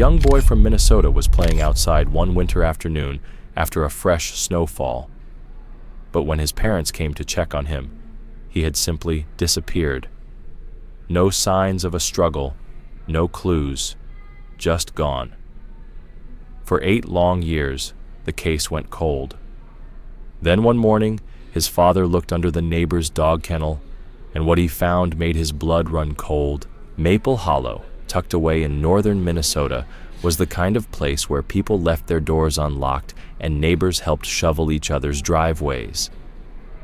young boy from Minnesota was playing outside one winter afternoon after a fresh snowfall. But when his parents came to check on him, he had simply disappeared. No signs of a struggle, no clues, just gone. For 8 long years, the case went cold. Then one morning, his father looked under the neighbor's dog kennel, and what he found made his blood run cold. Maple Hollow, tucked away in northern Minnesota, was the kind of place where people left their doors unlocked and neighbors helped shovel each other's driveways.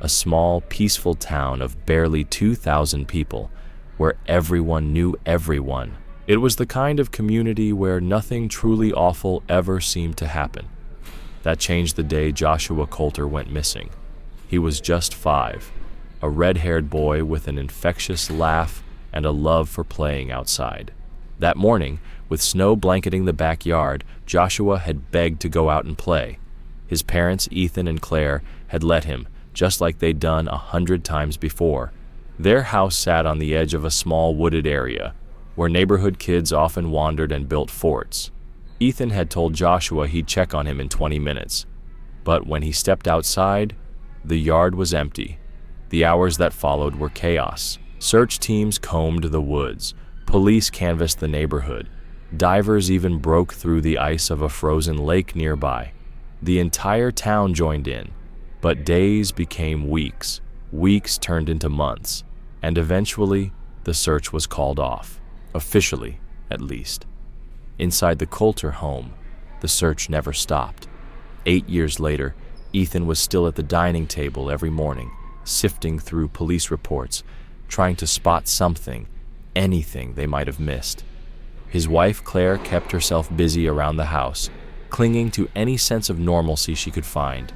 A small, peaceful town of barely 2,000 people, where everyone knew everyone. It was the kind of community where nothing truly awful ever seemed to happen. That changed the day Joshua Coulter went missing. He was just 5, a red-haired boy with an infectious laugh and a love for playing outside. That morning, with snow blanketing the backyard, Joshua had begged to go out and play. His parents, Ethan and Claire, had let him, just like they'd done 100 times before. Their house sat on the edge of a small wooded area, where neighborhood kids often wandered and built forts. Ethan had told Joshua he'd check on him in 20 minutes. But when he stepped outside, the yard was empty. The hours that followed were chaos. Search teams combed the woods. Police canvassed the neighborhood. Divers even broke through the ice of a frozen lake nearby. The entire town joined in, but days became weeks. Weeks turned into months, and eventually the search was called off, officially at least. Inside the Coulter home, the search never stopped. 8 years later, Ethan was still at the dining table every morning, sifting through police reports, trying to spot something, anything they might have missed. His wife, Claire, kept herself busy around the house, clinging to any sense of normalcy she could find.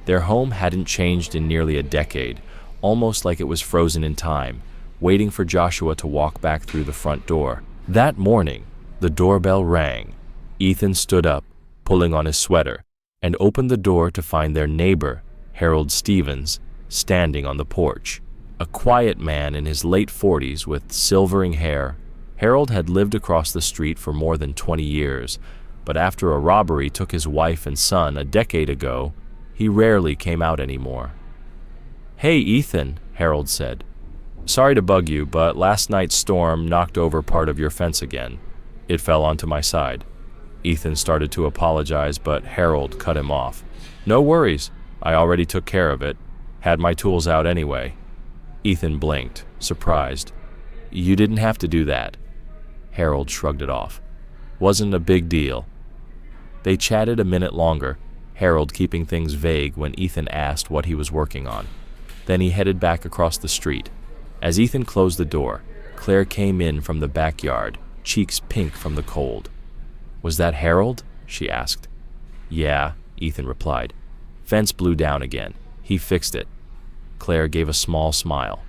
Their home hadn't changed in nearly a decade, almost like it was frozen in time, waiting for Joshua to walk back through the front door. That morning, the doorbell rang. Ethan stood up, pulling on his sweater, and opened the door to find their neighbor, Harold Stevens, standing on the porch. A quiet man in his late 40s with silvering hair, Harold had lived across the street for more than 20 years, but after a robbery took his wife and son a decade ago, he rarely came out anymore. "Hey, Ethan," Harold said. "Sorry to bug you, but last night's storm knocked over part of your fence again. It fell onto my side." Ethan started to apologize, but Harold cut him off. "No worries. I already took care of it. Had my tools out anyway." Ethan blinked, surprised. "You didn't have to do that." Harold shrugged it off. "Wasn't a big deal." They chatted a minute longer, Harold keeping things vague when Ethan asked what he was working on. Then he headed back across the street. As Ethan closed the door, Claire came in from the backyard, cheeks pink from the cold. "Was that Harold?" she asked. "Yeah," Ethan replied. "Fence blew down again. He fixed it." Claire gave a small smile.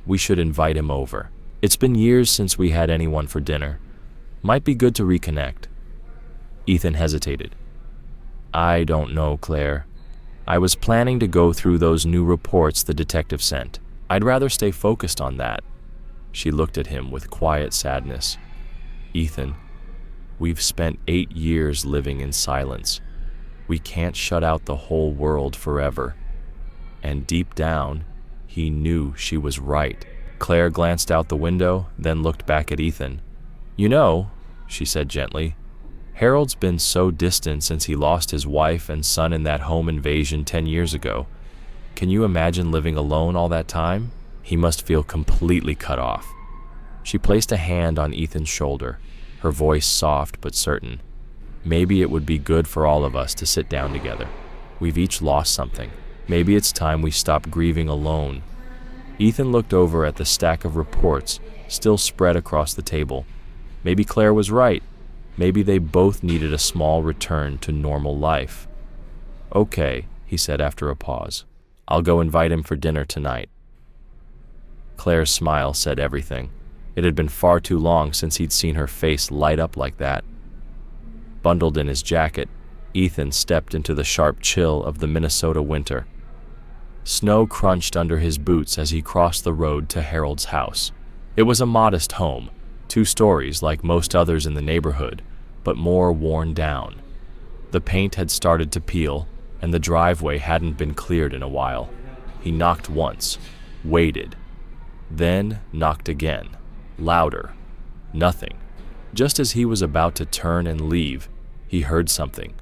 "We should invite him over. It's been years since we had anyone for dinner. Might be good to reconnect." Ethan hesitated. "I don't know, Claire. I was planning to go through those new reports the detective sent. I'd rather stay focused on that." She looked at him with quiet sadness. "Ethan, we've spent 8 years living in silence. We can't shut out the whole world forever." And deep down, he knew she was right. Claire glanced out the window, then looked back at Ethan. "You know," she said gently, "Harold's been so distant since he lost his wife and son in that home invasion 10 years ago. Can you imagine living alone all that time? He must feel completely cut off." She placed a hand on Ethan's shoulder, her voice soft but certain. "Maybe it would be good for all of us to sit down together. We've each lost something. Maybe it's time we stop grieving alone." Ethan looked over at the stack of reports still spread across the table. Maybe Claire was right. Maybe they both needed a small return to normal life. "Okay," he said after a pause. "I'll go invite him for dinner tonight." Claire's smile said everything. It had been far too long since he'd seen her face light up like that. Bundled in his jacket, Ethan stepped into the sharp chill of the Minnesota winter. Snow crunched under his boots as he crossed the road to Harold's house. It was a modest home, 2 stories like most others in the neighborhood, but more worn down. The paint had started to peel, and the driveway hadn't been cleared in a while. He knocked once, waited, then knocked again, louder. Nothing. Just as he was about to turn and leave, he heard something.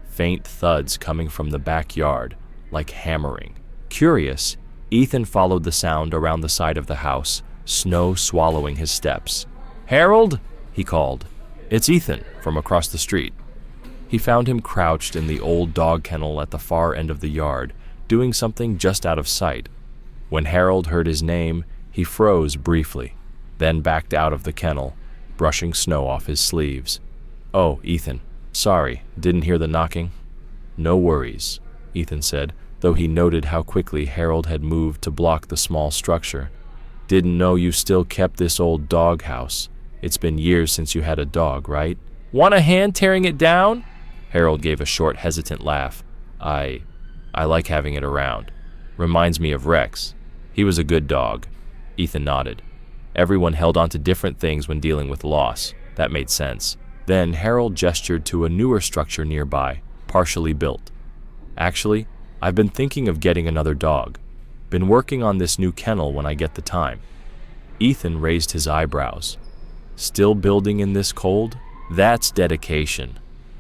Faint thuds coming from the backyard, like hammering. Curious, Ethan followed the sound around the side of the house, snow swallowing his steps. "Harold?" he called. "It's Ethan," from across the street. He found him crouched in the old dog kennel at the far end of the yard, doing something just out of sight. When Harold heard his name, he froze briefly, then backed out of the kennel, brushing snow off his sleeves. "Oh, Ethan, sorry, didn't hear the knocking." "No worries," Ethan said, though he noted how quickly Harold had moved to block the small structure. "Didn't know you still kept this old dog house. It's been years since you had a dog, right?" "Want a hand tearing it down?" Harold gave a short, hesitant laugh. I like having it around. Reminds me of Rex. He was a good dog." Ethan nodded. Everyone held on to different things when dealing with loss. That made sense. Then Harold gestured to a newer structure nearby, partially built. "Actually, I've been thinking of getting another dog. Been working on this new kennel when I get the time." Ethan raised his eyebrows. "Still building in this cold? That's dedication.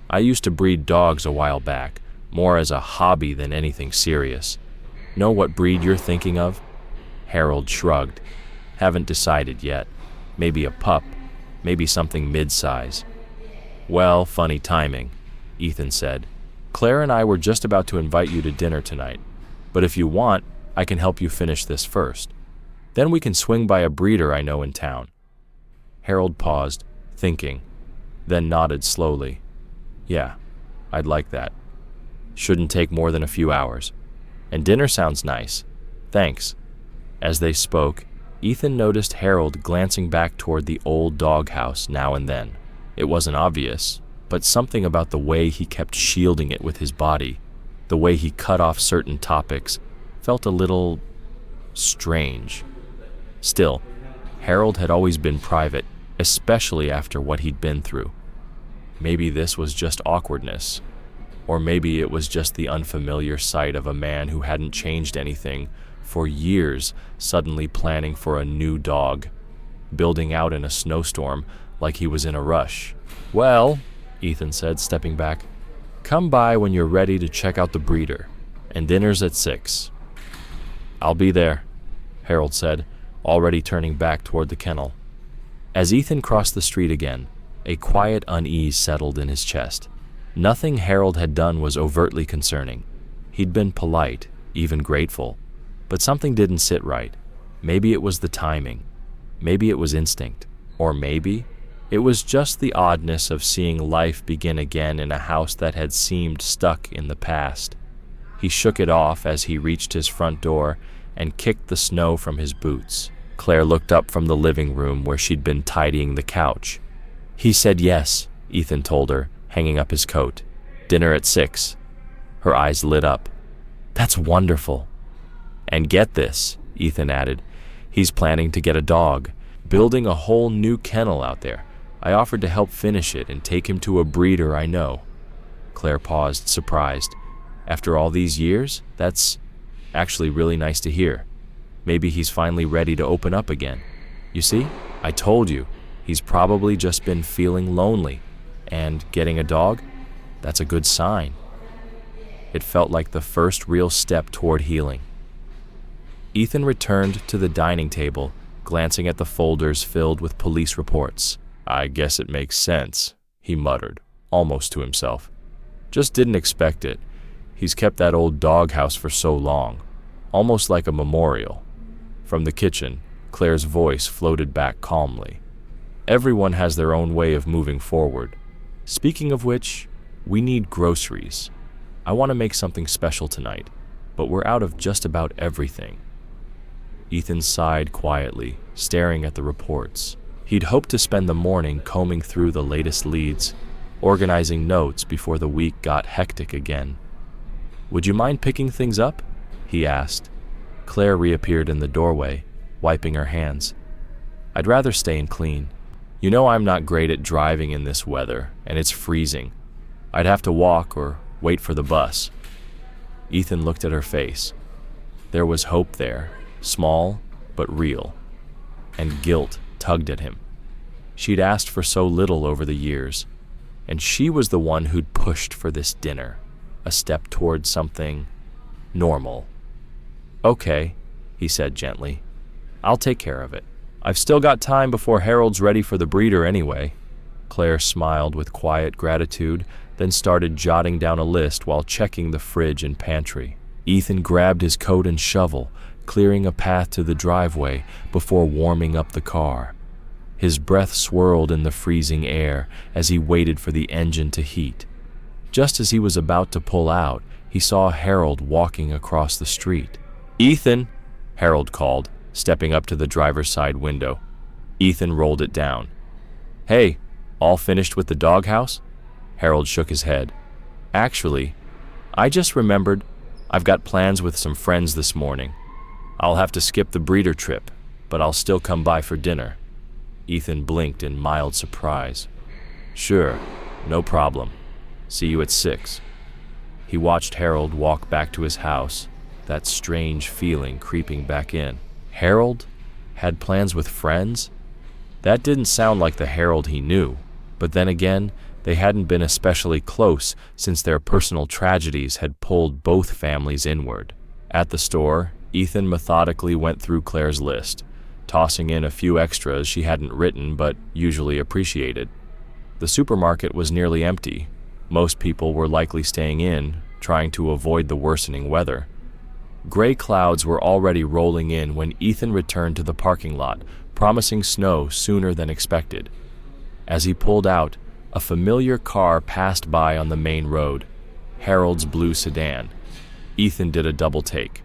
I used to breed dogs a while back, more as a hobby than anything serious. Know what breed you're thinking of?" Harold shrugged. "Haven't decided yet. Maybe a pup, maybe something mid-size." "Well, funny timing," Ethan said. "Claire and I were just about to invite you to dinner tonight, but if you want, I can help you finish this first. Then we can swing by a breeder I know in town." Harold paused, thinking, then nodded slowly. "Yeah, I'd like that. Shouldn't take more than a few hours. And dinner sounds nice. Thanks." As they spoke, Ethan noticed Harold glancing back toward the old doghouse now and then. It wasn't obvious, but something about the way he kept shielding it with his body, the way he cut off certain topics, felt a little strange. Still, Harold had always been private, especially after what he'd been through. Maybe this was just awkwardness, or maybe it was just the unfamiliar sight of a man who hadn't changed anything for years suddenly planning for a new dog, building out in a snowstorm like he was in a rush. "Well," Ethan said, stepping back, "come by when you're ready to check out the breeder, and dinner's at 6. "I'll be there," Harold said, already turning back toward the kennel. As Ethan crossed the street again, a quiet unease settled in his chest. Nothing Harold had done was overtly concerning. He'd been polite, even grateful, but something didn't sit right. Maybe it was the timing. Maybe it was instinct. Or maybe it was just the oddness of seeing life begin again in a house that had seemed stuck in the past. He shook it off as he reached his front door and kicked the snow from his boots. Claire looked up from the living room where she'd been tidying the couch. "He said yes," Ethan told her, hanging up his coat. "Dinner at 6. Her eyes lit up. "That's wonderful." "And get this," Ethan added, "he's planning to get a dog, building a whole new kennel out there. I offered to help finish it and take him to a breeder I know." Claire paused, surprised. "After all these years? That's actually really nice to hear. Maybe he's finally ready to open up again. You see, I told you, he's probably just been feeling lonely. And getting a dog? That's a good sign." It felt like the first real step toward healing. Ethan returned to the dining table, glancing at the folders filled with police reports. "I guess it makes sense," he muttered, almost to himself. "Just didn't expect it. He's kept that old doghouse for so long, almost like a memorial." From the kitchen, Claire's voice floated back calmly. "Everyone has their own way of moving forward. Speaking of which, we need groceries. I want to make something special tonight, but we're out of just about everything." Ethan sighed quietly, staring at the reports. He'd hoped to spend the morning combing through the latest leads, organizing notes before the week got hectic again. "Would you mind picking things up?" he asked. Claire reappeared in the doorway, wiping her hands. "I'd rather stay and clean." You know I'm not great at driving in this weather, and it's freezing. I'd have to walk or wait for the bus. Ethan looked at her face. There was hope there, small but real, and guilt tugged at him. She'd asked for so little over the years, and she was the one who'd pushed for this dinner, a step toward something normal. "Okay," he said gently. "I'll take care of it. I've still got time before Harold's ready for the breeder anyway." Claire smiled with quiet gratitude, then started jotting down a list while checking the fridge and pantry. Ethan grabbed his coat and shovel, clearing a path to the driveway before warming up the car. His breath swirled in the freezing air as he waited for the engine to heat. Just as he was about to pull out, he saw Harold walking across the street. "Ethan!" Harold called, stepping up to the driver's side window. Ethan rolled it down. "Hey, all finished with the doghouse?" Harold shook his head. "Actually, I just remembered I've got plans with some friends this morning. I'll have to skip the breeder trip, but I'll still come by for dinner." Ethan blinked in mild surprise. "Sure, no problem. See you at 6. He watched Harold walk back to his house, that strange feeling creeping back in. Harold had plans with friends? That didn't sound like the Harold he knew, but then again, they hadn't been especially close since their personal tragedies had pulled both families inward. At the store, Ethan methodically went through Claire's list, tossing in a few extras she hadn't written but usually appreciated. The supermarket was nearly empty. Most people were likely staying in, trying to avoid the worsening weather. Gray clouds were already rolling in when Ethan returned to the parking lot, promising snow sooner than expected. As he pulled out, a familiar car passed by on the main road, Harold's blue sedan. Ethan did a double take.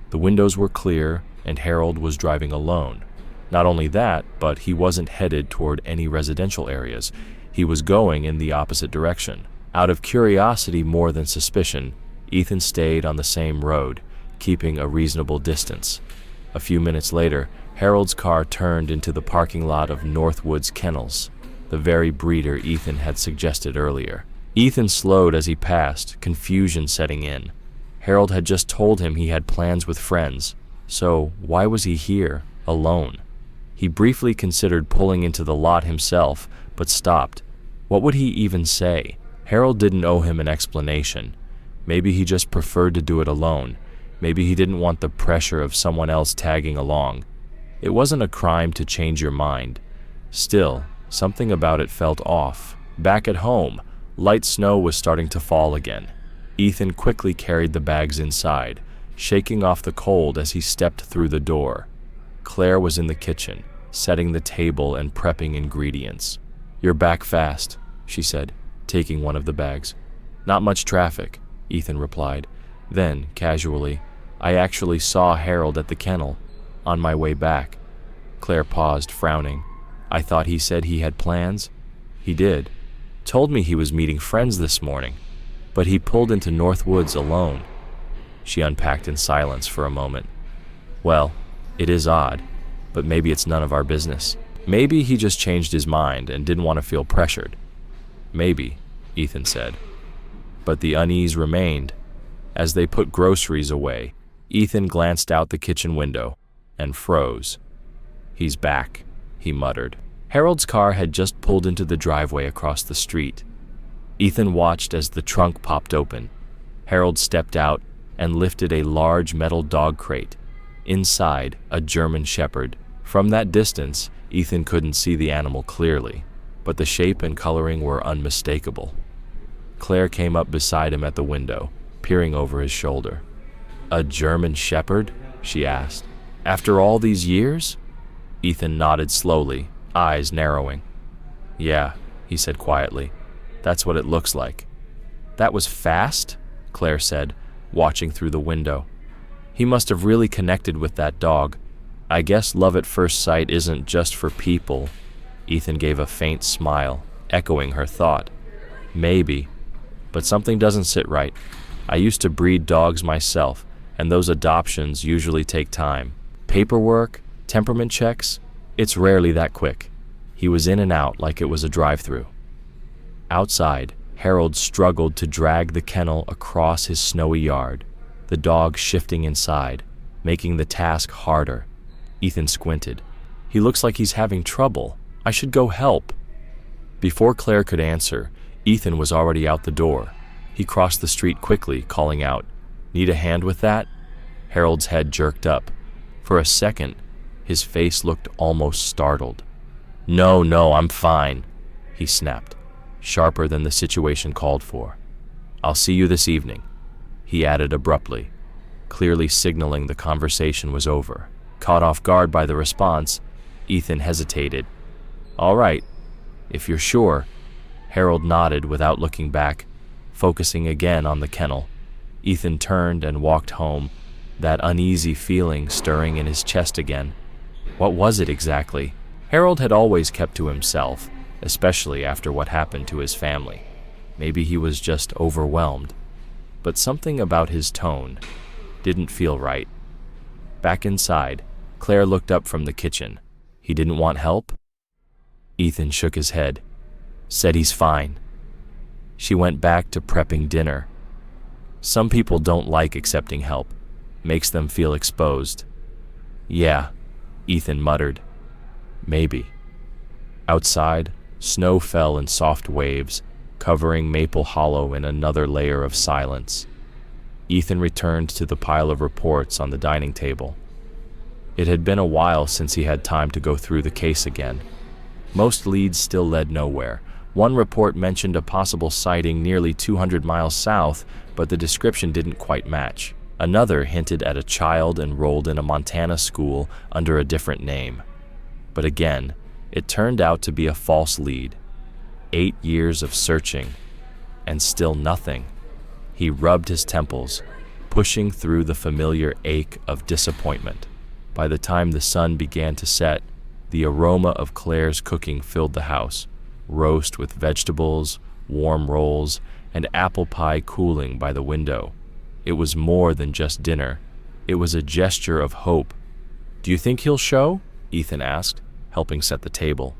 The windows were clear, and Harold was driving alone. Not only that, but he wasn't headed toward any residential areas. He was going in the opposite direction. Out of curiosity more than suspicion, Ethan stayed on the same road, keeping a reasonable distance. A few minutes later, Harold's car turned into the parking lot of Northwoods Kennels, the very breeder Ethan had suggested earlier. Ethan slowed as he passed, confusion setting in. Harold had just told him he had plans with friends, so why was he here, alone? He briefly considered pulling into the lot himself, but stopped. What would he even say? Harold didn't owe him an explanation. Maybe he just preferred to do it alone. Maybe he didn't want the pressure of someone else tagging along. It wasn't a crime to change your mind. Still, something about it felt off. Back at home, light snow was starting to fall again. Ethan quickly carried the bags inside, shaking off the cold as he stepped through the door. Claire was in the kitchen, setting the table and prepping ingredients. "You're back fast," she said, taking one of the bags. "Not much traffic," Ethan replied. Then, casually, "I actually saw Harold at the kennel, on my way back." Claire paused, frowning. "I thought he said he had plans." "He did. Told me he was meeting friends this morning, but he pulled into Northwoods alone." She unpacked in silence for a moment. "Well, it is odd, but maybe it's none of our business. Maybe he just changed his mind and didn't want to feel pressured." "Maybe," Ethan said. But the unease remained. As they put groceries away, Ethan glanced out the kitchen window and froze. "He's back," he muttered. Harold's car had just pulled into the driveway across the street. Ethan watched as the trunk popped open. Harold stepped out and lifted a large metal dog crate. Inside, a German Shepherd. From that distance, Ethan couldn't see the animal clearly, but the shape and coloring were unmistakable. Claire came up beside him at the window, peering over his shoulder. "A German Shepherd?" she asked. "After all these years?" Ethan nodded slowly, eyes narrowing. "Yeah," he said quietly. "That's what it looks like." "That was fast?" Claire said, watching through the window. "He must have really connected with that dog. I guess love at first sight isn't just for people." Ethan gave a faint smile, echoing her thought. "Maybe, but something doesn't sit right. I used to breed dogs myself, and those adoptions usually take time. Paperwork, temperament checks, it's rarely that quick." He was in and out like it was a drive-through. Outside, Harold struggled to drag the kennel across his snowy yard, the dog shifting inside, making the task harder. Ethan squinted. "He looks like he's having trouble. I should go help." Before Claire could answer, Ethan was already out the door. He crossed the street quickly, calling out, "Need a hand with that?" Harold's head jerked up. For a second, his face looked almost startled. No, I'm fine," he snapped, sharper than the situation called for. "I'll see you this evening," he added abruptly, clearly signaling the conversation was over. Caught off guard by the response, Ethan hesitated. "All right, if you're sure." Harold nodded without looking back, focusing again on the kennel. Ethan turned and walked home, that uneasy feeling stirring in his chest again. What was it exactly? Harold had always kept to himself, especially after what happened to his family. Maybe he was just overwhelmed. But something about his tone didn't feel right. Back inside, Claire looked up from the kitchen. He didn't want help? Ethan shook his head, said he's fine. She went back to prepping dinner. Some people don't like accepting help. Makes them feel exposed. "Yeah," Ethan muttered. "Maybe." Outside, snow fell in soft waves, covering Maple Hollow in another layer of silence. Ethan returned to the pile of reports on the dining table. It had been a while since he had time to go through the case again. Most leads still led nowhere. One report mentioned a possible sighting nearly 200 miles south, but the description didn't quite match. Another hinted at a child enrolled in a Montana school under a different name. But again, it turned out to be a false lead. 8 years of searching, and still nothing. He rubbed his temples, pushing through the familiar ache of disappointment. By the time the sun began to set, the aroma of Claire's cooking filled the house. Roast with vegetables, warm rolls, and apple pie cooling by the window. It was more than just dinner. It was a gesture of hope. "Do you think he'll show?" Ethan asked, helping set the table.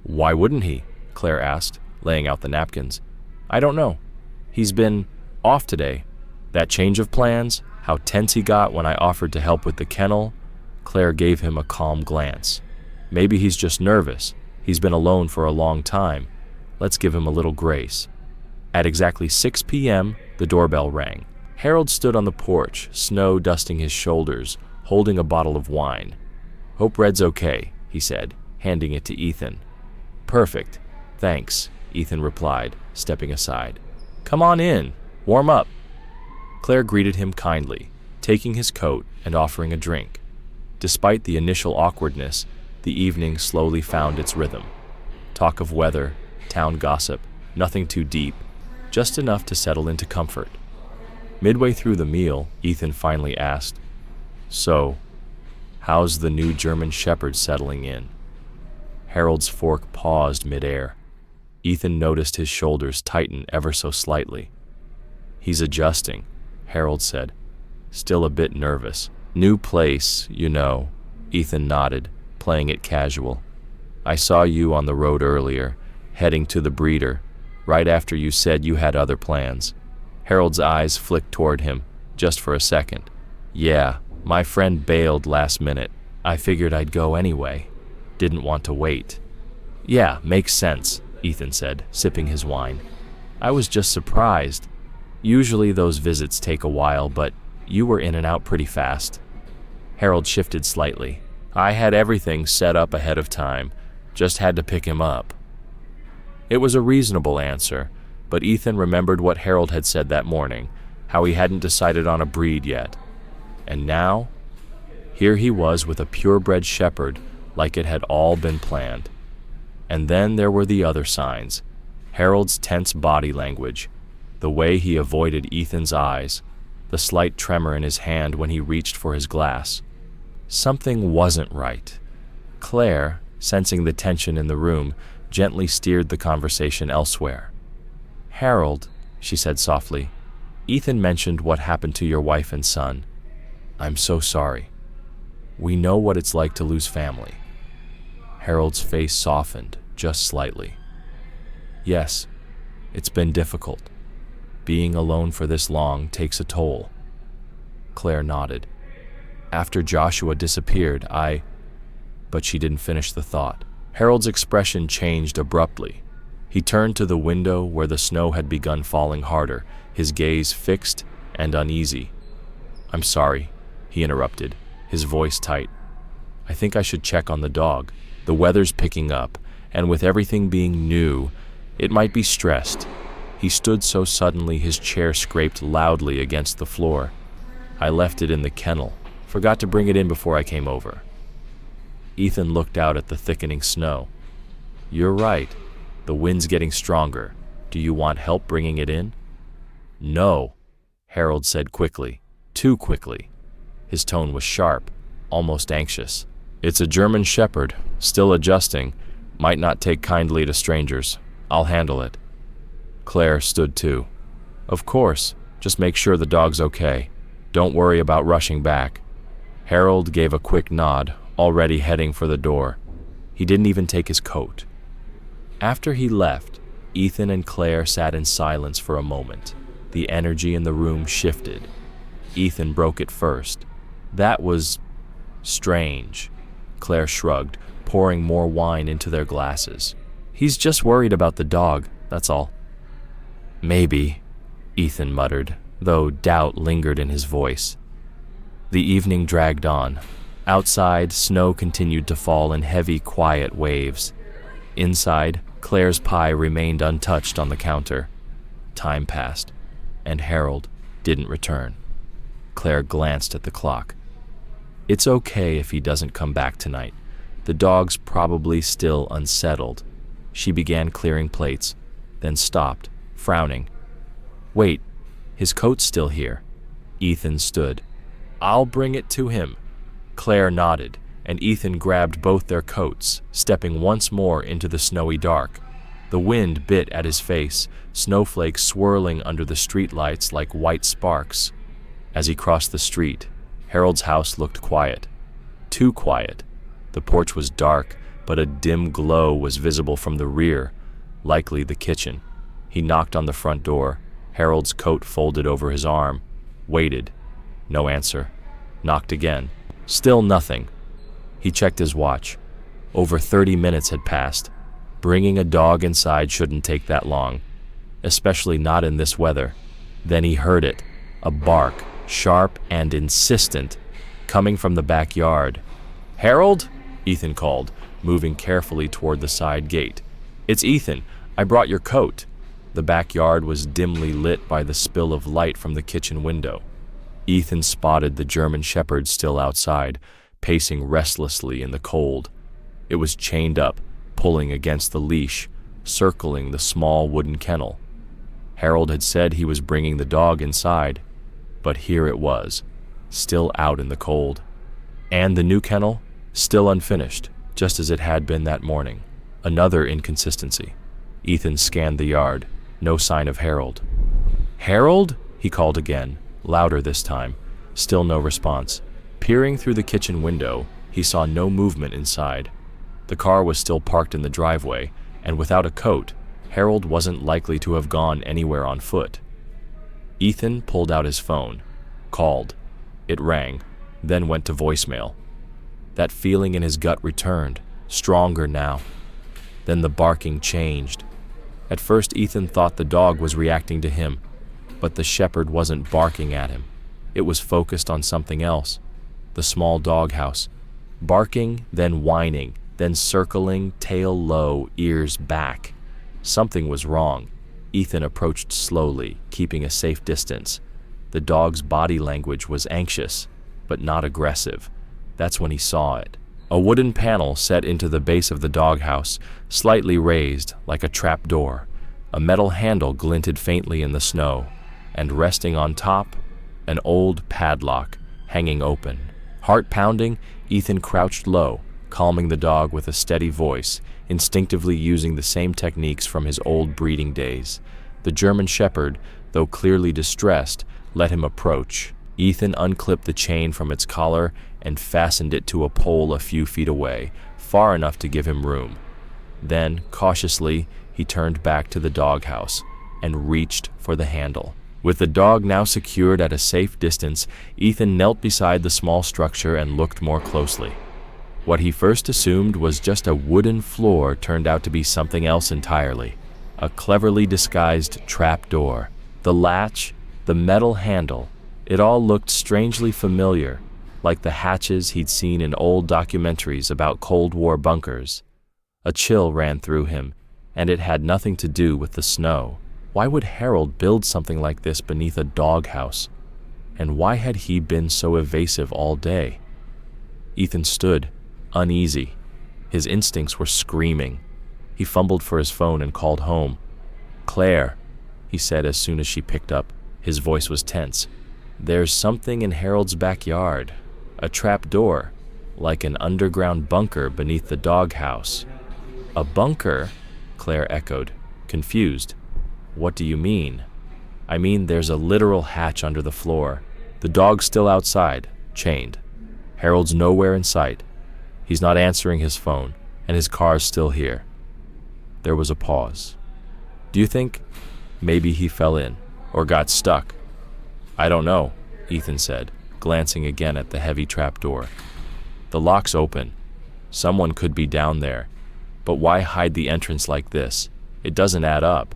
"Why wouldn't he?" Claire asked, laying out the napkins. "I don't know. He's been off today. That change of plans, how tense he got when I offered to help with the kennel." Claire gave him a calm glance. "Maybe he's just nervous. He's been alone for a long time. Let's give him a little grace." At exactly 6 p.m., the doorbell rang. Harold stood on the porch, snow dusting his shoulders, holding a bottle of wine. "Hope Red's okay," he said, handing it to Ethan. "Perfect. Thanks," Ethan replied, stepping aside. "Come on in. Warm up." Claire greeted him kindly, taking his coat and offering a drink. Despite the initial awkwardness, the evening slowly found its rhythm. Talk of weather, town gossip, nothing too deep, just enough to settle into comfort. Midway through the meal, Ethan finally asked, "So, how's the new German Shepherd settling in?" Harold's fork paused midair. Ethan noticed his shoulders tighten ever so slightly. "He's adjusting," Harold said, still a bit nervous. "New place, you know," Ethan nodded, playing it casual. "I saw you on the road earlier, heading to the breeder, right after you said you had other plans." Harold's eyes flicked toward him, just for a second. "Yeah, my friend bailed last minute. I figured I'd go anyway. Didn't want to wait." "Yeah, makes sense," Ethan said, sipping his wine. "I was just surprised. Usually those visits take a while, but you were in and out pretty fast." Harold shifted slightly. "I had everything set up ahead of time, just had to pick him up." It was a reasonable answer, but Ethan remembered what Harold had said that morning, how he hadn't decided on a breed yet. And now, here he was with a purebred shepherd, like it had all been planned. And then there were the other signs. Harold's tense body language, the way he avoided Ethan's eyes, the slight tremor in his hand when he reached for his glass. Something wasn't right. Claire, sensing the tension in the room, gently steered the conversation elsewhere. "Harold," she said softly, "Ethan mentioned what happened to your wife and son. I'm so sorry. We know what it's like to lose family." Harold's face softened, just slightly. Yes, it's been difficult. Being alone for this long takes a toll. Claire nodded. After Joshua disappeared, But she didn't finish the thought. Harold's expression changed abruptly. He turned to the window where the snow had begun falling harder, his gaze fixed and uneasy. "I'm sorry," he interrupted, his voice tight. "I think I should check on the dog. The weather's picking up, and with everything being new, it might be stressed." He stood so suddenly his chair scraped loudly against the floor. "I left it in the kennel. Forgot to bring it in before I came over." Ethan looked out at the thickening snow. "You're right. The wind's getting stronger. Do you want help bringing it in?" "No," Harold said quickly. Too quickly. His tone was sharp, almost anxious. "It's a German Shepherd, still adjusting. Might not take kindly to strangers. I'll handle it." Claire stood too. "Of course. Just make sure the dog's okay. Don't worry about rushing back." Harold gave a quick nod, already heading for the door. He didn't even take his coat. After he left, Ethan and Claire sat in silence for a moment. The energy in the room shifted. Ethan broke it first. "That was strange." Claire shrugged, pouring more wine into their glasses. "He's just worried about the dog, that's all." "Maybe," Ethan muttered, though doubt lingered in his voice. The evening dragged on. Outside, snow continued to fall in heavy, quiet waves. Inside, Claire's pie remained untouched on the counter. Time passed, and Harold didn't return. Claire glanced at the clock. "It's okay if he doesn't come back tonight. The dog's probably still unsettled." She began clearing plates, then stopped, frowning. "Wait, his coat's still here." Ethan stood. "I'll bring it to him." Claire nodded, and Ethan grabbed both their coats, stepping once more into the snowy dark. The wind bit at his face, snowflakes swirling under the streetlights like white sparks. As he crossed the street, Harold's house looked quiet. Too quiet. The porch was dark, but a dim glow was visible from the rear, likely the kitchen. He knocked on the front door, Harold's coat folded over his arm, waited. No answer. Knocked again. Still nothing. He checked his watch. Over 30 minutes had passed. Bringing a dog inside shouldn't take that long, especially not in this weather. Then he heard it, a bark, sharp and insistent, coming from the backyard. "Harold?" Ethan called, moving carefully toward the side gate. "It's Ethan. I brought your coat." The backyard was dimly lit by the spill of light from the kitchen window. Ethan spotted the German Shepherd still outside, pacing restlessly in the cold. It was chained up, pulling against the leash, circling the small wooden kennel. Harold had said he was bringing the dog inside, but here it was, still out in the cold. And the new kennel, still unfinished, just as it had been that morning. Another inconsistency. Ethan scanned the yard, no sign of Harold. "Harold?" he called again, louder this time. Still no response. Peering through the kitchen window, he saw no movement inside. The car was still parked in the driveway, and without a coat, Harold wasn't likely to have gone anywhere on foot. Ethan pulled out his phone, called. It rang, then went to voicemail. That feeling in his gut returned, stronger now. Then the barking changed. At first, Ethan thought the dog was reacting to him, but the shepherd wasn't barking at him. It was focused on something else. The small doghouse. Barking, then whining, then circling, tail low, ears back. Something was wrong. Ethan approached slowly, keeping a safe distance. The dog's body language was anxious, but not aggressive. That's when he saw it. A wooden panel set into the base of the doghouse, slightly raised, like a trap door. A metal handle glinted faintly in the snow, and resting on top, an old padlock, hanging open. Heart pounding, Ethan crouched low, calming the dog with a steady voice, instinctively using the same techniques from his old breeding days. The German Shepherd, though clearly distressed, let him approach. Ethan unclipped the chain from its collar and fastened it to a pole a few feet away, far enough to give him room. Then, cautiously, he turned back to the doghouse and reached for the handle. With the dog now secured at a safe distance, Ethan knelt beside the small structure and looked more closely. What he first assumed was just a wooden floor turned out to be something else entirely. A cleverly disguised trap door. The latch, the metal handle, it all looked strangely familiar, like the hatches he'd seen in old documentaries about Cold War bunkers. A chill ran through him, and it had nothing to do with the snow. Why would Harold build something like this beneath a doghouse? And why had he been so evasive all day? Ethan stood, uneasy. His instincts were screaming. He fumbled for his phone and called home. "Claire," he said as soon as she picked up. His voice was tense. "There's something in Harold's backyard. A trap door, like an underground bunker beneath the doghouse." "A bunker?" Claire echoed, confused. "What do you mean?" "I mean there's a literal hatch under the floor. The dog's still outside, chained. Harold's nowhere in sight. He's not answering his phone, and his car's still here." There was a pause. "Do you think maybe he fell in, or got stuck?" "I don't know," Ethan said, glancing again at the heavy trapdoor. "The lock's open. Someone could be down there. But why hide the entrance like this? It doesn't add up."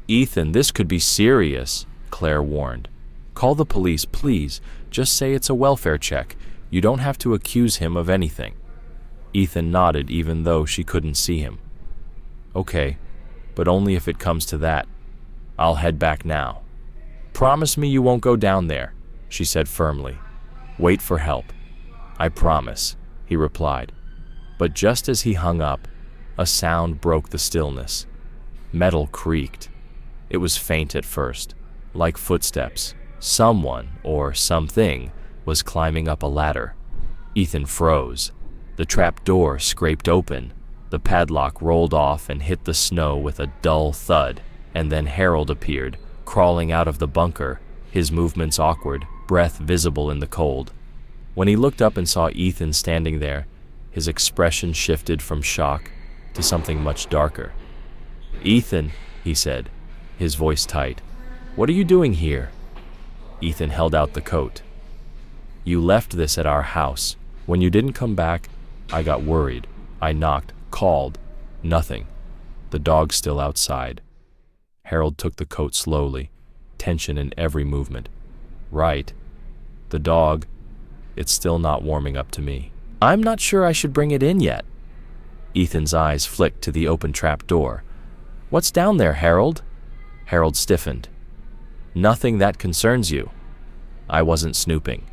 "Ethan, this could be serious," Claire warned. "Call the police, please. Just say it's a welfare check. You don't have to accuse him of anything." Ethan nodded even though she couldn't see him. "Okay, but only if it comes to that. I'll head back now." "Promise me you won't go down there," she said firmly. "Wait for help." "I promise," he replied. But just as he hung up, a sound broke the stillness. Metal creaked. It was faint at first, like footsteps. Someone, or something, was climbing up a ladder. Ethan froze. The trap door scraped open. The padlock rolled off and hit the snow with a dull thud, and then Harold appeared, crawling out of the bunker, his movements awkward, breath visible in the cold. When he looked up and saw Ethan standing there, his expression shifted from shock to something much darker. "Ethan," he said, his voice tight, "what are you doing here?" Ethan held out the coat. "You left this at our house. When you didn't come back, I got worried. I knocked, called. Nothing. The dog's still outside." Harold took the coat slowly, tension in every movement. "Right. The dog, it's still not warming up to me." "I'm not sure I should bring it in yet." Ethan's eyes flicked to the open trap door. "What's down there, Harold?" Harold stiffened. "Nothing that concerns you." "I wasn't snooping,"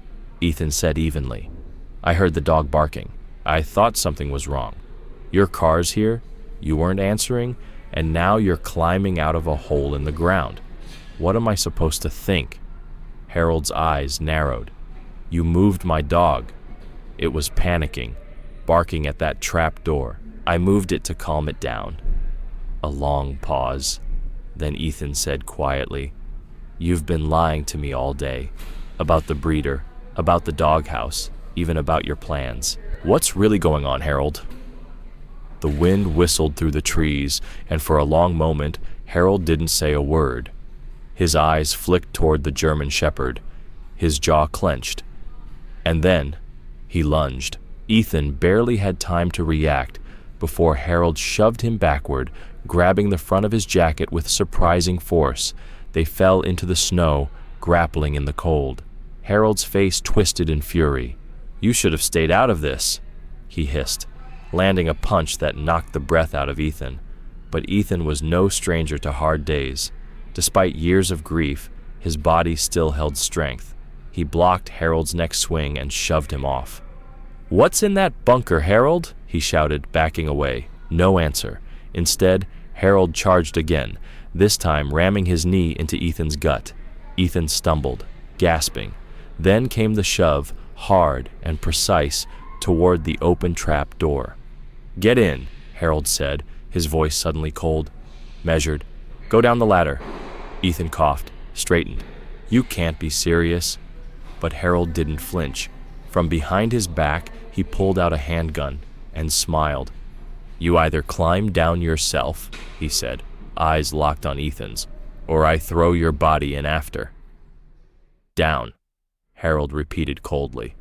Ethan said evenly. "I heard the dog barking. I thought something was wrong. Your car's here, you weren't answering, and now you're climbing out of a hole in the ground. What am I supposed to think?" Harold's eyes narrowed. "You moved my dog. It was panicking, barking at that trap door. I moved it to calm it down." A long pause. Then Ethan said quietly, "You've been lying to me all day. About the breeder, about the doghouse, even about your plans. What's really going on, Harold?" The wind whistled through the trees, and for a long moment, Harold didn't say a word. His eyes flicked toward the German shepherd, his jaw clenched. And then, he lunged. Ethan barely had time to react before Harold shoved him backward, grabbing the front of his jacket with surprising force. They fell into the snow, grappling in the cold. Harold's face twisted in fury. "You should have stayed out of this," he hissed, landing a punch that knocked the breath out of Ethan. But Ethan was no stranger to hard days. Despite years of grief, his body still held strength. He blocked Harold's next swing and shoved him off. "What's in that bunker, Harold?" he shouted, backing away. No answer. Instead, Harold charged again, this time ramming his knee into Ethan's gut. Ethan stumbled, gasping. Then came the shove, hard and precise, toward the open trap door. "Get in," Harold said, his voice suddenly cold. Measured. "Go down the ladder." Ethan coughed, straightened. "You can't be serious." But Harold didn't flinch. From behind his back, he pulled out a handgun and smiled. "You either climb down yourself," he said, eyes locked on Ethan's, "or I throw your body in after." "Down," Harold repeated coldly.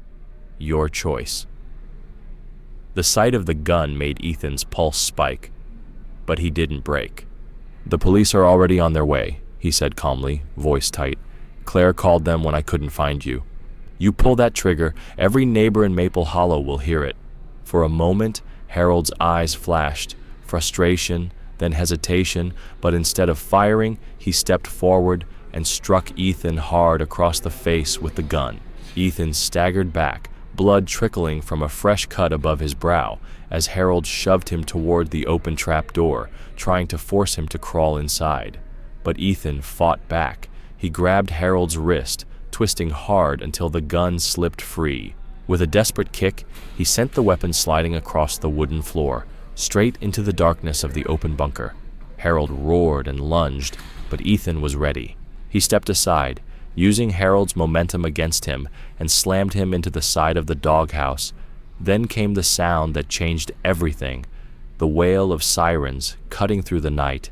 "Your choice." The sight of the gun made Ethan's pulse spike, but he didn't break. "The police are already on their way," he said calmly, voice tight. "Claire called them when I couldn't find you. You pull that trigger, every neighbor in Maple Hollow will hear it." For a moment, Harold's eyes flashed, frustration, then hesitation, but instead of firing, he stepped forward and struck Ethan hard across the face with the gun. Ethan staggered back, blood trickling from a fresh cut above his brow, as Harold shoved him toward the open trap door, trying to force him to crawl inside. But Ethan fought back. He grabbed Harold's wrist, twisting hard until the gun slipped free. With a desperate kick, he sent the weapon sliding across the wooden floor, straight into the darkness of the open bunker. Harold roared and lunged, but Ethan was ready. He stepped aside, using Harold's momentum against him, and slammed him into the side of the doghouse. Then came the sound that changed everything, the wail of sirens cutting through the night.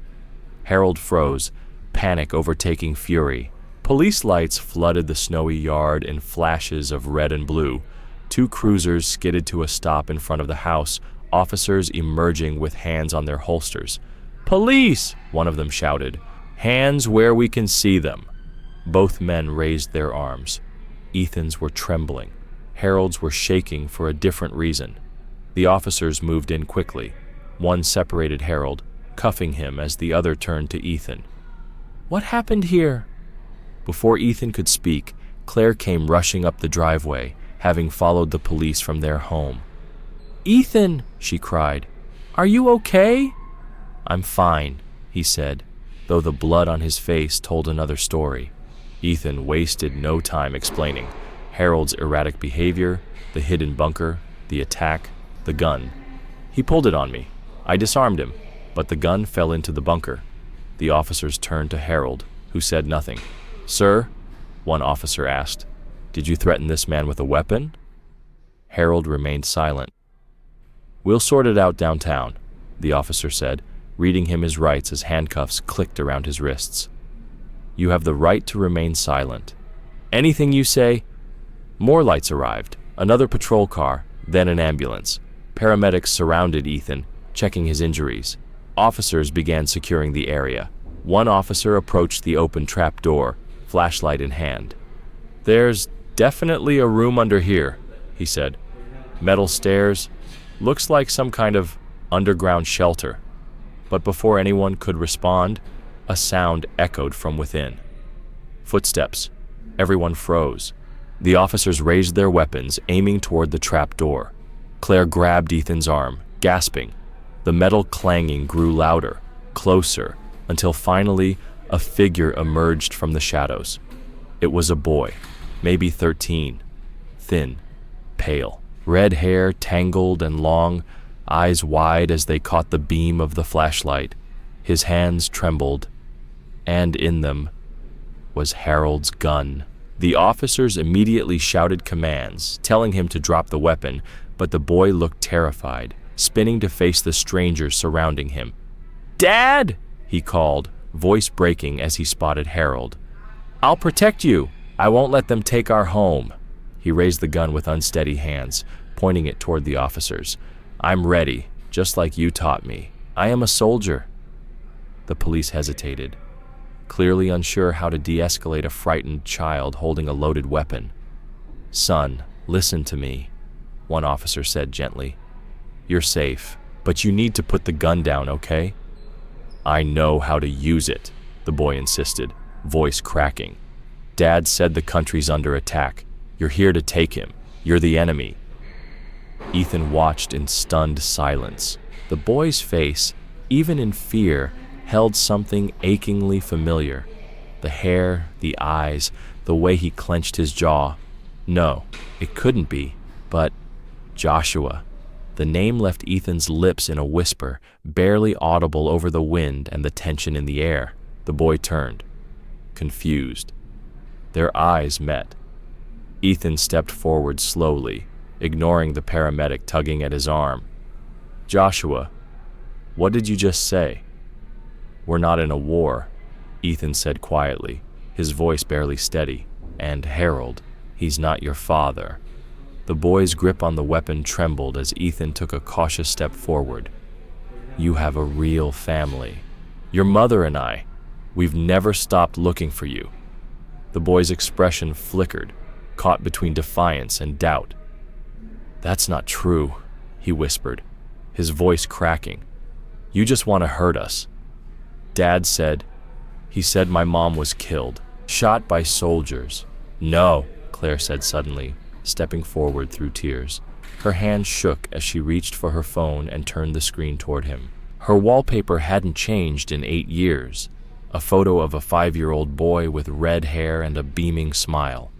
Harold froze, panic overtaking fury. Police lights flooded the snowy yard in flashes of red and blue. 2 cruisers skidded to a stop in front of the house, officers emerging with hands on their holsters. "Police!" one of them shouted. "Hands where we can see them." Both men raised their arms. Ethan's were trembling. Harold's were shaking for a different reason. The officers moved in quickly. One separated Harold, cuffing him as the other turned to Ethan. "What happened here?" Before Ethan could speak, Claire came rushing up the driveway, having followed the police from their home. "Ethan," she cried, "are you okay?" "I'm fine," he said, though the blood on his face told another story. Ethan wasted no time explaining Harold's erratic behavior, the hidden bunker, the attack, the gun. "He pulled it on me. I disarmed him, but the gun fell into the bunker." The officers turned to Harold, who said nothing. "Sir," one officer asked, "did you threaten this man with a weapon?" Harold remained silent. "We'll sort it out downtown," the officer said, reading him his rights as handcuffs clicked around his wrists. "You have the right to remain silent. Anything you say." More lights arrived, another patrol car, then an ambulance. Paramedics surrounded Ethan, checking his injuries. Officers began securing the area. One officer approached the open trap door, flashlight in hand. "There's definitely a room under here," he said. "Metal stairs. Looks like some kind of underground shelter." But before anyone could respond, a sound echoed from within. Footsteps. Everyone froze. The officers raised their weapons, aiming toward the trap door. Claire grabbed Ethan's arm, gasping. The metal clanging grew louder, closer, until finally a figure emerged from the shadows. It was a boy, maybe 13, thin, pale, red hair tangled and long, eyes wide as they caught the beam of the flashlight. His hands trembled, and in them was Harold's gun. The officers immediately shouted commands, telling him to drop the weapon, but the boy looked terrified, spinning to face the strangers surrounding him. "Dad!" he called, voice breaking as he spotted Harold. "I'll protect you. I won't let them take our home." He raised the gun with unsteady hands, pointing it toward the officers. "I'm ready, just like you taught me. I am a soldier." The police hesitated, clearly unsure how to de-escalate a frightened child holding a loaded weapon. "Son, listen to me," one officer said gently. "You're safe, but you need to put the gun down, okay?" "I know how to use it," the boy insisted, voice cracking. "Dad said the country's under attack. You're here to take him. You're the enemy." Ethan watched in stunned silence. The boy's face, even in fear, held something achingly familiar. The hair, the eyes, the way he clenched his jaw. No, it couldn't be, but Joshua. The name left Ethan's lips in a whisper, barely audible over the wind and the tension in the air. The boy turned, confused. Their eyes met. Ethan stepped forward slowly, ignoring the paramedic tugging at his arm. Joshua, what did you just say? We're not in a war, Ethan said quietly, his voice barely steady. And Harold, he's not your father. The boy's grip on the weapon trembled as Ethan took a cautious step forward. You have a real family. Your mother and I, we've never stopped looking for you. The boy's expression flickered, caught between defiance and doubt. That's not true, he whispered, his voice cracking. You just want to hurt us. Dad said, he said my mom was killed, shot by soldiers. No, Claire said suddenly, stepping forward through tears. Her hand shook as she reached for her phone and turned the screen toward him. Her wallpaper hadn't changed in 8 years. A photo of a 5-year-old boy with red hair and a beaming smile.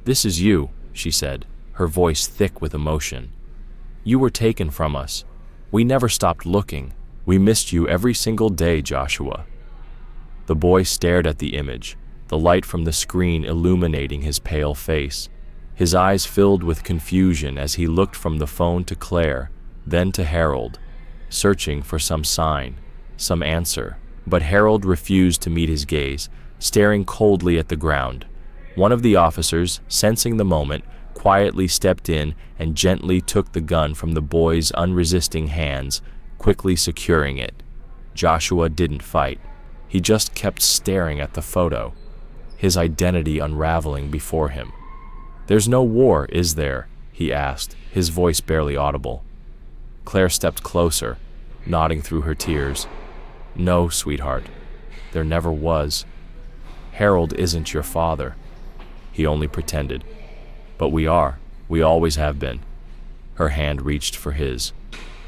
This is you, she said, her voice thick with emotion. You were taken from us. We never stopped looking. We missed you every single day, Joshua. The boy stared at the image, the light from the screen illuminating his pale face. His eyes filled with confusion as he looked from the phone to Claire, then to Harold, searching for some sign, some answer. But Harold refused to meet his gaze, staring coldly at the ground. One of the officers, sensing the moment, quietly stepped in and gently took the gun from the boy's unresisting hands, quickly securing it. Joshua didn't fight. He just kept staring at the photo, his identity unraveling before him. There's no war, is there? He asked, his voice barely audible. Claire stepped closer, nodding through her tears. No, sweetheart, there never was. Harold isn't your father. He only pretended. But we are. We always have been. Her hand reached for his.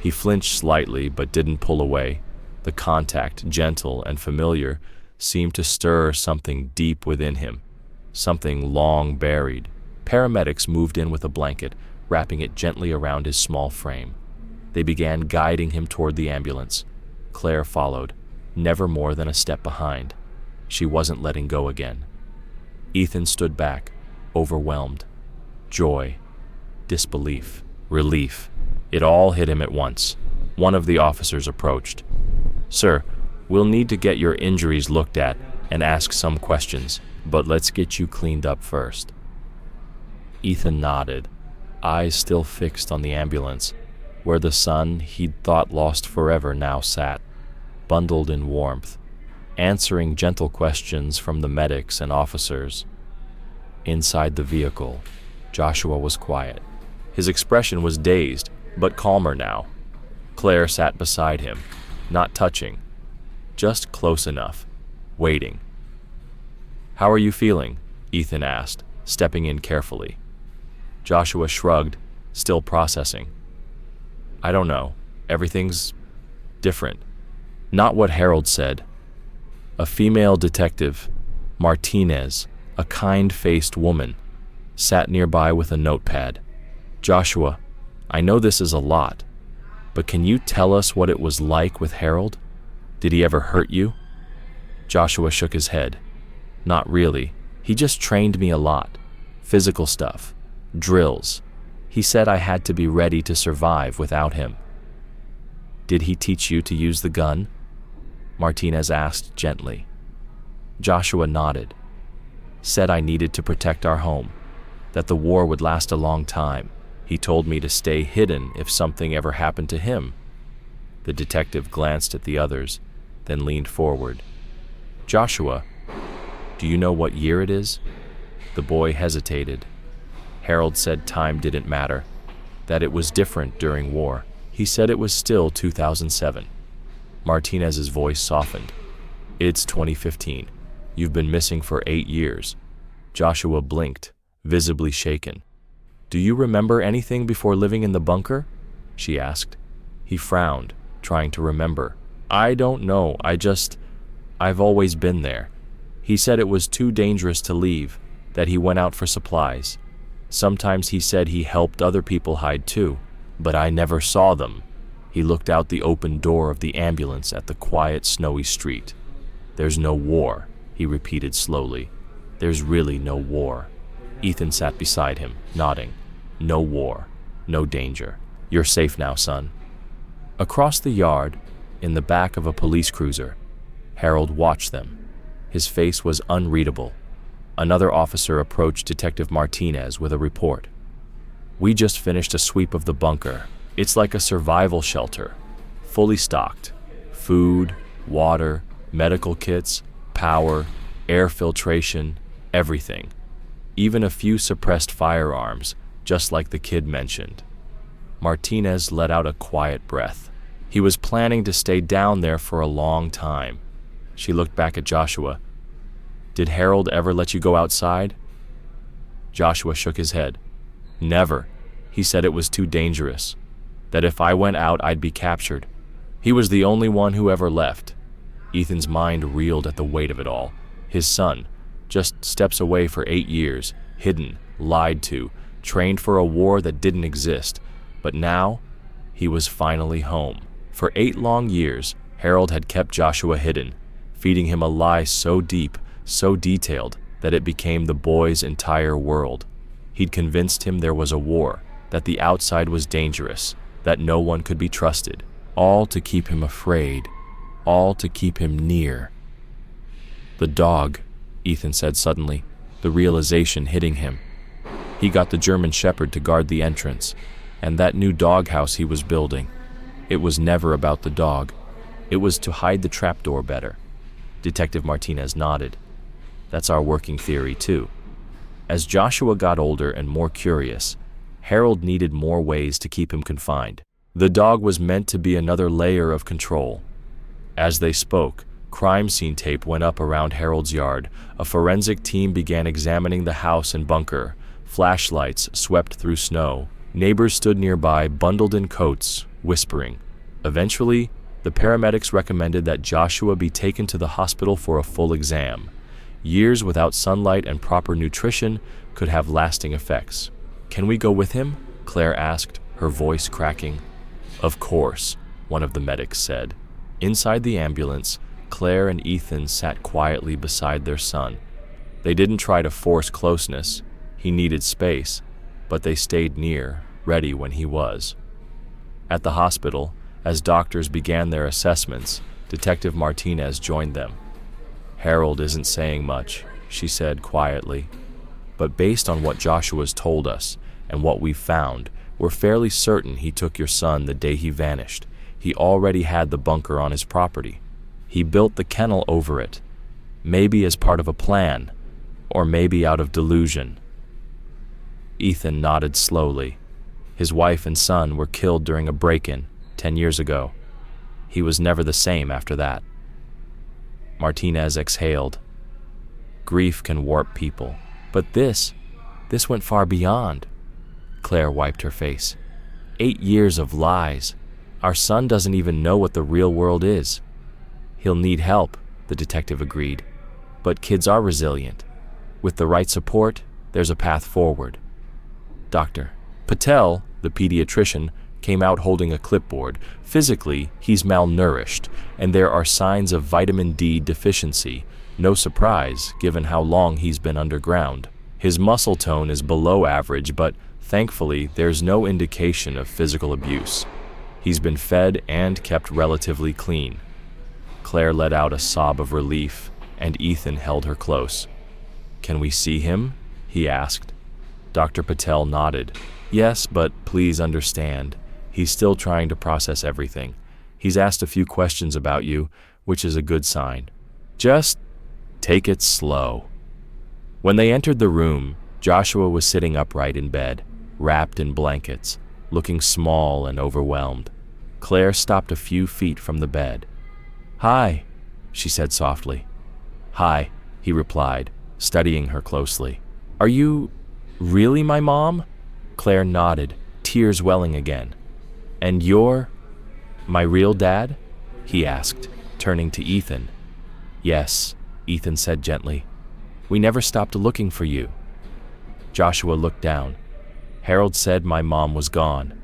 He flinched slightly but didn't pull away. The contact, gentle and familiar, seemed to stir something deep within him, something long buried. Paramedics moved in with a blanket, wrapping it gently around his small frame. They began guiding him toward the ambulance. Claire followed, never more than a step behind. She wasn't letting go again. Ethan stood back, overwhelmed. Joy, disbelief, relief. It all hit him at once. One of the officers approached. Sir, we'll need to get your injuries looked at and ask some questions, but let's get you cleaned up first. Ethan nodded, eyes still fixed on the ambulance, where the son he'd thought lost forever now sat, bundled in warmth, answering gentle questions from the medics and officers. Inside the vehicle, Joshua was quiet. His expression was dazed, but calmer now. Claire sat beside him, not touching, just close enough, waiting. How are you feeling? Ethan asked, stepping in carefully. Joshua shrugged, still processing. I don't know. Everything's different. Not what Harold said. A female detective, Martinez, a kind-faced woman, sat nearby with a notepad. Joshua, I know this is a lot, but can you tell us what it was like with Harold? Did he ever hurt you? Joshua shook his head. Not really. He just trained me a lot. Physical stuff. Drills. He said I had to be ready to survive without him. Did he teach you to use the gun? Martinez asked gently. Joshua nodded. Said I needed to protect our home, that the war would last a long time. He told me to stay hidden if something ever happened to him. The detective glanced at the others, then leaned forward. Joshua, do you know what year it is? The boy hesitated. Harold said time didn't matter, that it was different during war. He said it was still 2007. Martinez's voice softened. It's 2015. You've been missing for 8 years. Joshua blinked, visibly shaken. Do you remember anything before living in the bunker? She asked. He frowned, trying to remember. I don't know, I've always been there. He said it was too dangerous to leave, that he went out for supplies. Sometimes he said he helped other people hide too, but I never saw them. He looked out the open door of the ambulance at the quiet, snowy street. There's no war, he repeated slowly. There's really no war. Ethan sat beside him, nodding. No war, no danger. You're safe now, son. Across the yard, in the back of a police cruiser, Harold watched them. His face was unreadable. Another officer approached Detective Martinez with a report. "We just finished a sweep of the bunker. It's like a survival shelter, fully stocked. Food, water, medical kits, power, air filtration, everything. Even a few suppressed firearms, just like the kid mentioned." Martinez let out a quiet breath. He was planning to stay down there for a long time. She looked back at Joshua. "Did Harold ever let you go outside?" Joshua shook his head. "Never. He said it was too dangerous. That if I went out, I'd be captured. He was the only one who ever left." Ethan's mind reeled at the weight of it all. His son, just steps away for 8 years, hidden, lied to, trained for a war that didn't exist. But now, he was finally home. For 8 long years, Harold had kept Joshua hidden, feeding him a lie so deep, so detailed, that it became the boy's entire world. He'd convinced him there was a war, that the outside was dangerous, that no one could be trusted, all to keep him afraid, all to keep him near. "The dog," Ethan said suddenly, the realization hitting him. He got the German Shepherd to guard the entrance, and that new doghouse he was building. It was never about the dog. It was to hide the trapdoor better. Detective Martinez nodded. "That's our working theory, too." As Joshua got older and more curious, Harold needed more ways to keep him confined. The dog was meant to be another layer of control. As they spoke, crime scene tape went up around Harold's yard. A forensic team began examining the house and bunker. Flashlights swept through snow. Neighbors stood nearby, bundled in coats, whispering. Eventually, the paramedics recommended that Joshua be taken to the hospital for a full exam. Years without sunlight and proper nutrition could have lasting effects. "Can we go with him?" Claire asked, her voice cracking. "Of course," one of the medics said. Inside the ambulance, Claire and Ethan sat quietly beside their son. They didn't try to force closeness. He needed space, but they stayed near, ready when he was. At the hospital, as doctors began their assessments, Detective Martinez joined them. "Harold isn't saying much," she said quietly. "But based on what Joshua's told us and what we've found, we're fairly certain he took your son the day he vanished. He already had the bunker on his property. He built the kennel over it, maybe as part of a plan, or maybe out of delusion." Ethan nodded slowly. His wife and son were killed during a break-in 10 years ago. He was never the same after that. Martinez exhaled. Grief can warp people, but this went far beyond. Claire wiped her face. 8 years of lies. Our son doesn't even know what the real world is. "He'll need help," the detective agreed. "But kids are resilient. With the right support, there's a path forward." Dr. Patel, the pediatrician, came out holding a clipboard. Physically, he's malnourished, and there are signs of vitamin D deficiency. No surprise, given how long he's been underground. His muscle tone is below average, but thankfully, there's no indication of physical abuse. He's been fed and kept relatively clean. Claire let out a sob of relief, and Ethan held her close. "Can we see him?" he asked. Dr. Patel nodded. "Yes, but please understand, he's still trying to process everything. He's asked a few questions about you, which is a good sign. Just take it slow." When they entered the room, Joshua was sitting upright in bed, wrapped in blankets, looking small and overwhelmed. Claire stopped a few feet from the bed. "Hi," she said softly. "Hi," he replied, studying her closely. "Are you really my mom?" Claire nodded, tears welling again. "And you're my real dad?" he asked, turning to Ethan. "Yes," Ethan said gently. "We never stopped looking for you." Joshua looked down. "Harold said my mom was gone.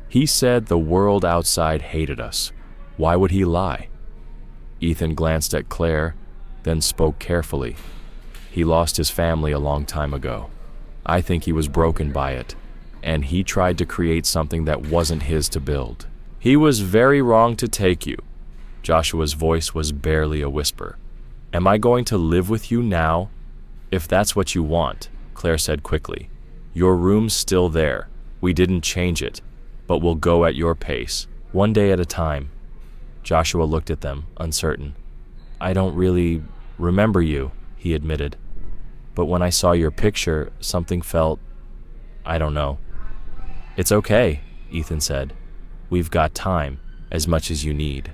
He said the world outside hated us. Why would he lie?" Ethan glanced at Claire, then spoke carefully. "He lost his family a long time ago. I think he was broken by it, and he tried to create something that wasn't his to build. He was very wrong to take you. Joshua's voice was barely a whisper. Am I going to live with you now? If that's what you want, Claire said quickly. Your room's still there. We didn't change it, but we'll go at your pace, one day at a time. Joshua looked at them, uncertain. I don't really remember you, he admitted. But when I saw your picture, something felt, I don't know. It's okay, Ethan said. We've got time, as much as you need.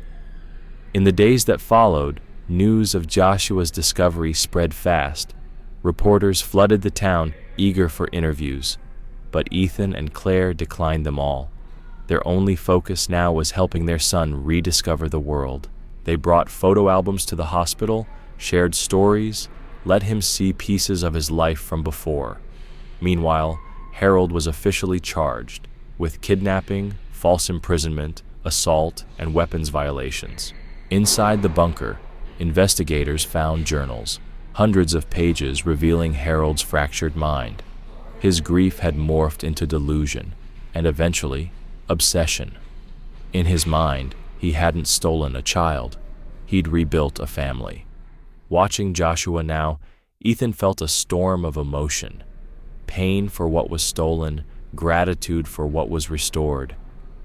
In the days that followed, news of Joshua's discovery spread fast. Reporters flooded the town, eager for interviews. But Ethan and Claire declined them all. Their only focus now was helping their son rediscover the world. They brought photo albums to the hospital, shared stories, let him see pieces of his life from before. Meanwhile, Harold was officially charged with kidnapping, false imprisonment, assault, and weapons violations. Inside the bunker, investigators found journals, hundreds of pages revealing Harold's fractured mind. His grief had morphed into delusion, and eventually, obsession. In his mind, he hadn't stolen a child. He'd rebuilt a family. Watching Joshua now, Ethan felt a storm of emotion. Pain for what was stolen, gratitude for what was restored.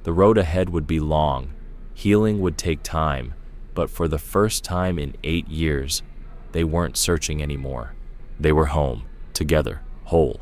The road ahead would be long. Healing would take time, but for the first time in 8 years, they weren't searching anymore. They were home, together, whole.